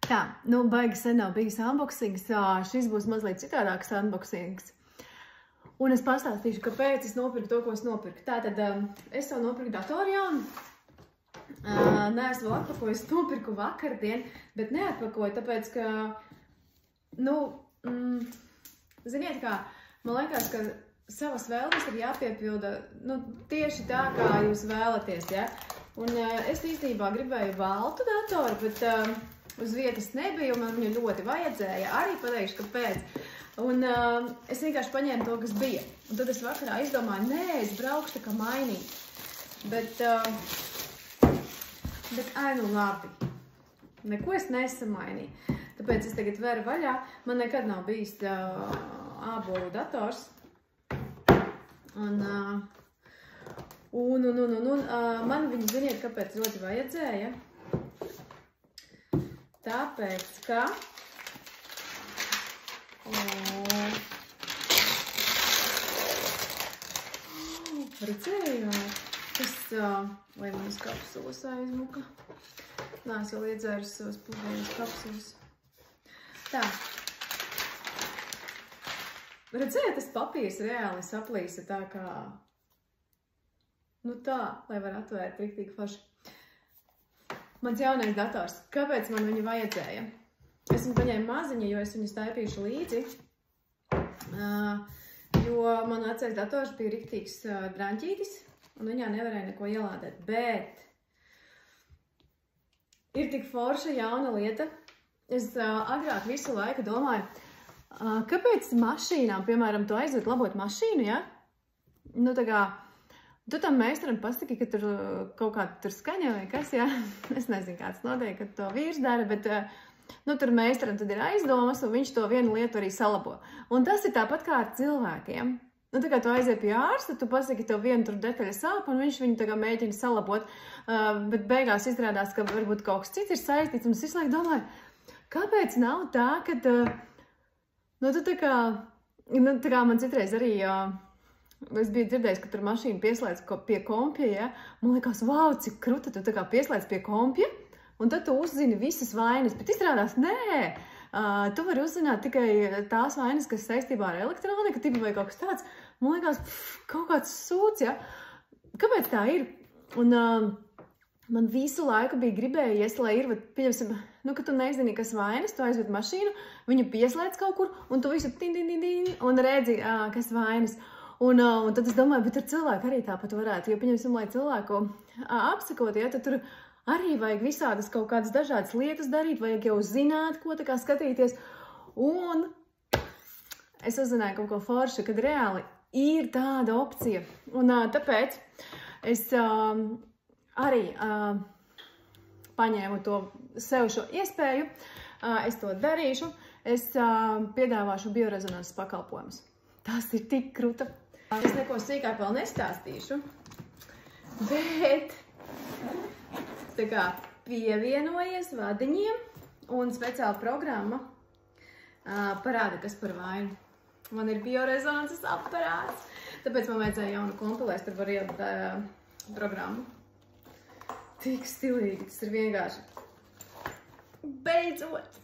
Tā, nu baigi sen nav bijis unboxings, šis būs mazliet citādāks unboxings. Un es pastāstīšu, kāpēc es nopirku to, ko es nopirku. Tātad es to nopirku datoru jaunu. Neesmu vēl atpakoju, es nopirku vakardien, bet neatpakoju, tāpēc, ka, nu, ziniet kā, man liekas, ka savas vēlmes ir jāpiepilda, nu, tieši tā, kā jūs vēlaties, ja? Un es īstenībā gribēju baltu datoru, bet uz vietas nebija, un man viņu ļoti vajadzēja. Arī pateikšu, kāpēc. Un es vienkārši paņēmu to, kas bija. Un tad es vakarā izdomāju, nē, es braukšu tā kā mainīt. Bet nu labi. Neko es nesamainīju. Tāpēc es tagad veru vaļā. Man nekad nav bijis ābolu dators. Un man viņi ziniet, kāpēc ļoti vajadzēja. Tāpēc, ka redzējāt, tas, vai manas kapsulas aizmuka. Nā, es jau iedzēru savas pudējas kapsulas. Tā. Redzējāt, tas papīrs reāli saplīsa tā kā, nu tā, lai var atvērt riktīgi forši. Mans jaunais dators. Kāpēc man viņu vajadzēja? Es viņu paņēmu maziņu, jo es viņu staipīšu līdzi. Jo man vecais dators bija riktīgs draņķītis, un viņā nevarēja neko ielādēt. Bet ir tik forša jauna lieta. Es agrāk visu laiku domāju, kāpēc mašīnām, piemēram, tu aizved labot mašīnu, ja? Nu, tā kā, tu tam meistaram pasaki, ka tur kaut kāda tur skaņa vai kas, ja? Es nezinu, kāds notiek, kad to vīrs dara, bet nu, tur meistaram tad ir aizdomas, un viņš to vienu lietu arī salabo. Un tas ir tāpat kā ar cilvēkiem. Nu, tā kā tu aiziet pie ārsta, tu pasaki, tev vienu tur detaļa sāp, un viņš viņu tā kā mēģina salabot, bet beigās izrādās, ka varbūt kaut kas cits ir saistīts, un es visu laiku domāju, kāpēc nav tā, kad, nu, tu tā kā man citreiz arī, es biju dzirdējis, ka tur mašīna pieslēdz pie kompja, ja? Man liekas, wow, cik kruta tu tā kā pieslēdz pie kompja, un tad tu uzzini visas vainas, bet izrādās, nē, tu vari uzzināt tikai tās vainas, kas saistībā ar elektronika, tipi vai kaut kas tāds. Man liekas, kaut kāds sūds, ja? Kāpēc tā ir? Un man visu laiku bija gribējies, lai ir, pieņemsim, nu, ka tu nezini, kas vainas, tu aizved mašīnu, viņu pieslēdz kaut kur, un tu visu un redzi, kas vainas. Un tad es domāju, bet ar cilvēku arī tāpat varētu, jo, pieņemsim, lai cilvēku apsakot, ja, tad tur arī vajag visādas kaut kādas dažādas lietas darīt, vajag jau zināt, ko tā kā skatīties. Un es uzzināju kaut ko foršu, kad reāli ir tāda opcija. Un tāpēc es arī paņēmu to sev šo iespēju, es to darīšu, es piedāvāšu biorezonanses pakalpojumus. Tas ir tik kruta. Es neko sīkāk vēl nestāstīšu, bet tā kā pievienojies vadiņiem un speciāla programma parāda, kas par vainu. Man ir biorezonanses aparāts, tāpēc man vajadzēja jaunu kompilēt, tur var ielikt programmu. Tik stilīgi, tas ir vienkārši. Beidzot!